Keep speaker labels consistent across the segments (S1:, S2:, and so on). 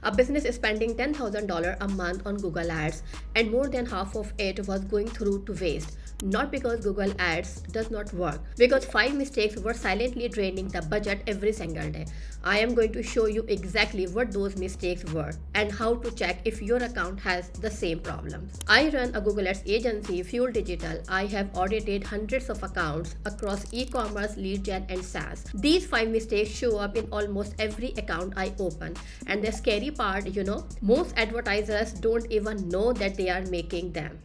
S1: A business is spending $10,000 a month on Google Ads, and more than half of it was going through to waste. Not because Google Ads does not work, because 5 mistakes were silently draining the budget every single day. I am going to show you exactly what those mistakes were and how to check if your account has the same problems. I run a Google Ads agency, Fuel Digital. I have audited hundreds of accounts across e-commerce, lead gen, and SaaS. These 5 mistakes show up in almost every account I open. And the scary part, most advertisers don't even know that they are making them.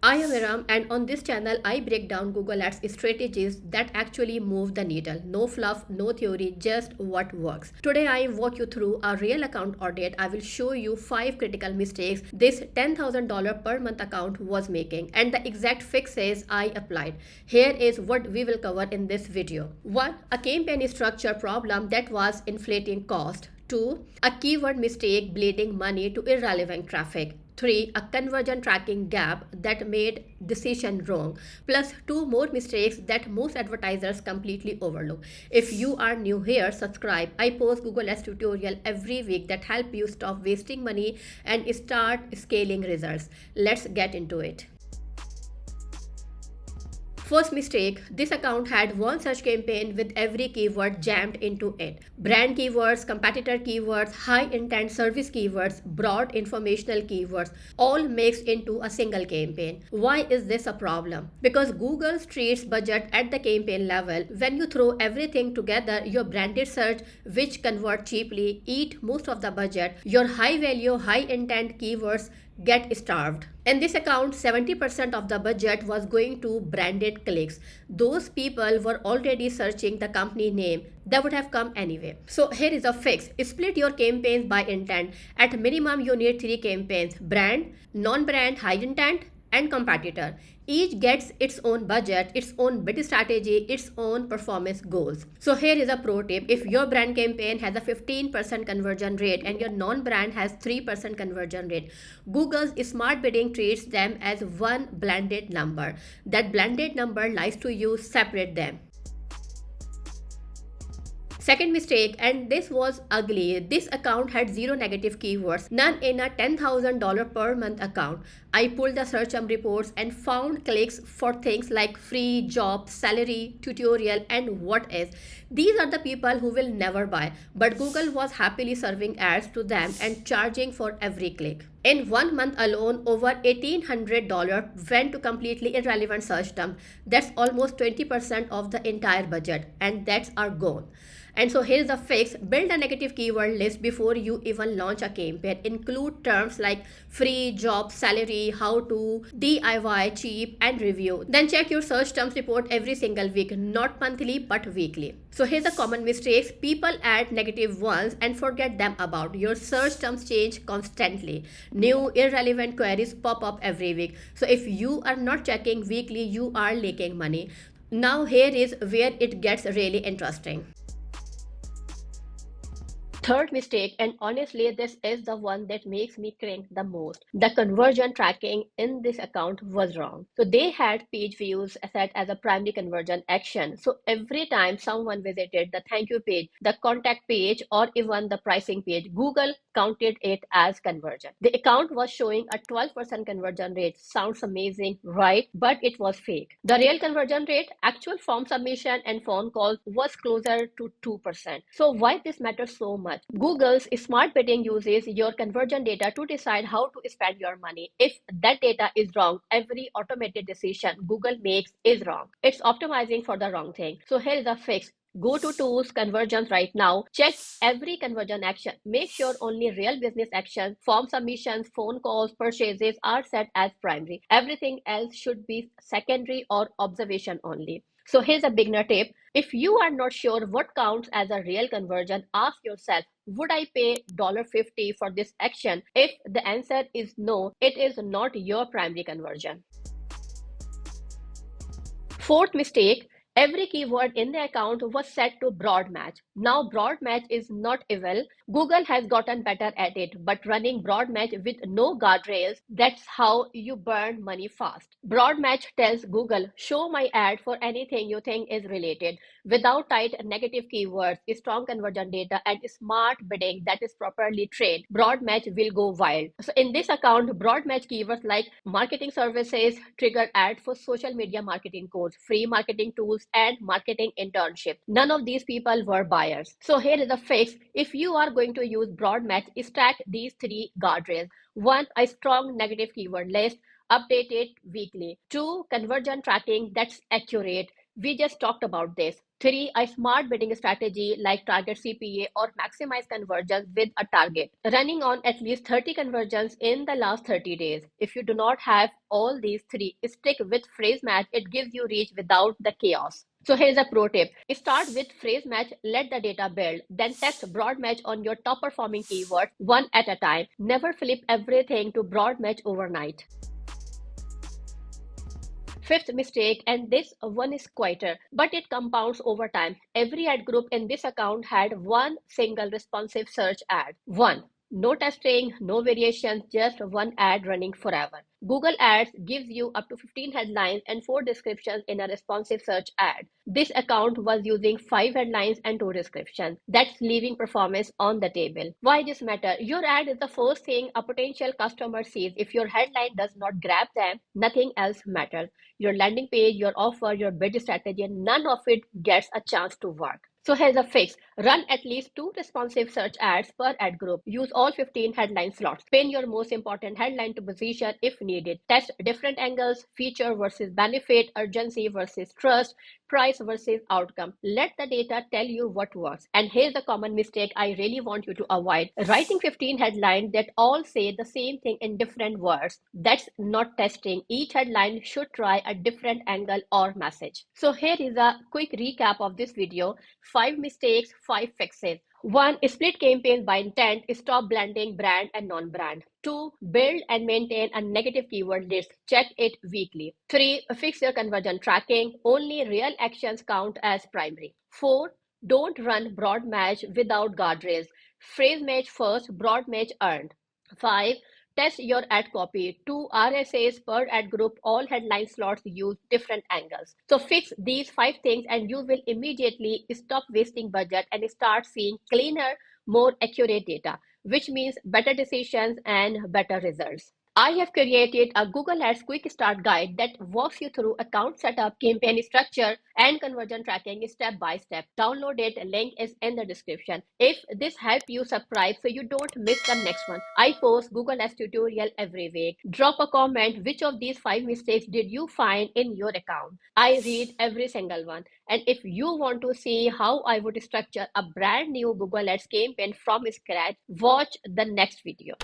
S1: I am Iram, and on this channel I break down Google Ads strategies that actually move the needle. No fluff, no theory, just what works. Today I walk you through a real account audit. I will show you 5 critical mistakes this $10,000 per month account was making and the exact fixes I applied. Here is what we will cover in this video. 1. A campaign structure problem that was inflating cost. 2. A keyword mistake bleeding money to irrelevant traffic. 3. A conversion tracking gap that made decision wrong, plus 2 more mistakes that most advertisers completely overlook. If you are new here, subscribe. I post Google Ads tutorial every week that help you stop wasting money and start scaling results. Let's get into it. First mistake, this account had one search campaign with every keyword jammed into it. Brand keywords, competitor keywords, high intent service keywords, broad informational keywords, all mixed into a single campaign. Why is this a problem? Because Google treats budget at the campaign level. When you throw everything together, your branded search, which convert cheaply, eat most of the budget. Your high value, high intent keywords get starved. In this account, 70% of the budget was going to branded clicks. Those people were already searching the company name. That would have come anyway. So here is a fix. Split your campaigns by intent. At minimum, you need 3 campaigns: brand, non-brand, high intent, and competitor. Each gets its own budget, its own bid strategy, its own performance goals. So here is a pro tip. If your brand campaign has a 15% conversion rate and your non-brand has 3% conversion rate, Google's smart bidding treats them as one blended number. That blended number lies to you, separate them. Second mistake, and this was ugly. This account had 0 negative keywords, none in a $10,000 per month account. I pulled the search term reports and found clicks for things like free, job, salary, tutorial, and what else. These are the people who will never buy, but Google was happily serving ads to them and charging for every click. In 1 month alone, over $1,800 went to completely irrelevant search terms. That's almost 20% of the entire budget, and that's our goal. And so here's the fix. Build a negative keyword list before you even launch a campaign. Include terms like free, job, salary, how to, DIY, cheap, and review. Then check your search terms report every single week, not monthly but weekly. So here's the common mistakes. People add negative ones and forget them about. Your search terms change constantly. New irrelevant queries pop up every week. So if you are not checking weekly, you are leaking money. Now here is where it gets really interesting. Third mistake, and honestly this is the one that makes me cringe the most. The conversion tracking in this account was wrong. So they had page views set as a primary conversion action. So every time someone visited the thank you page, the contact page, or even the pricing page, Google counted it as conversion. The account was showing a 12% conversion rate. Sounds amazing, right? But it was fake. The real conversion rate, actual form submission and phone calls, was closer to 2%. So why this matters so much? Google's smart bidding uses your conversion data to decide how to spend your money. If that data is wrong, every automated decision Google makes is wrong. It's optimizing for the wrong thing. So here is a fix. Go to tools, conversions right now. Check every conversion action. Make sure only real business actions, form submissions, phone calls, purchases are set as primary. Everything else should be secondary or observation only. So here's a beginner tip. If you are not sure what counts as a real conversion, ask yourself, would I pay $50 for this action? If the answer is no, it is not your primary conversion. Fourth mistake, Every keyword in the account was set to broad match. Now, broad match is not evil. Google has gotten better at it, but running broad match with no guardrails, that's how you burn money fast. Broad match tells Google, show my ad for anything you think is related, without tight negative keywords, strong conversion data, and smart bidding that is properly trained. Broad match will go wild. So in this account, broad match keywords like marketing services triggered ads for social media marketing course, free marketing tools, and marketing internship. None of these people were buyers. So here is a fix. If you are going to use broad match, stack these three guardrails. One, a strong negative keyword list. Update it weekly. Two, conversion tracking that's accurate. We just talked about this. Three, a smart bidding strategy like target CPA or maximize conversions with a target. Running on at least 30 conversions in the last 30 days. If you do not have all these three, stick with phrase match. It gives you reach without the chaos. So here's a pro tip. Start with phrase match, let the data build, then test broad match on your top performing keywords one at a time. Never flip everything to broad match overnight. Fifth mistake, and this one is quieter, but it compounds over time. Every ad group in this account had one single responsive search ad. One. No testing, no variations, just one ad running forever. Google Ads gives you up to 15 headlines and 4 descriptions in a responsive search ad. This account was using 5 headlines and 2 descriptions. That's leaving performance on the table. Why this matter? Your ad is the first thing a potential customer sees. If your headline does not grab them, nothing else matters. Your landing page, your offer, your bid strategy, none of it gets a chance to work. So here's a fix. Run at least 2 responsive search ads per ad group. Use all 15 headline slots. Pin your most important headline to position if needed. Test different angles, feature versus benefit, urgency versus trust, price versus outcome. Let the data tell you what works. And here's a common mistake I really want you to avoid. Writing 15 headlines that all say the same thing in different words. That's not testing. Each headline should try a different angle or message. So here is a quick recap of this video. 5 mistakes, 5 fixes. 1. Split campaigns by intent. Stop blending brand and non-brand. 2. Build and maintain a negative keyword list. Check it weekly. 3. Fix your conversion tracking. Only real actions count as primary. 4. Don't run broad match without guardrails. Phrase match first, broad match earned. 5. Test your ad copy. 2 RSAs per ad group. All headline slots use different angles. So fix these 5 things and you will immediately stop wasting budget and start seeing cleaner, more accurate data, which means better decisions and better results. I have created a Google Ads quick start guide that walks you through account setup, campaign structure, and conversion tracking step by step. Download it, link is in the description. If this helped you, subscribe so you don't miss the next one. I post Google Ads tutorial every week. Drop a comment, which of these 5 mistakes did you find in your account? I read every single one. And if you want to see how I would structure a brand new Google Ads campaign from scratch, watch the next video.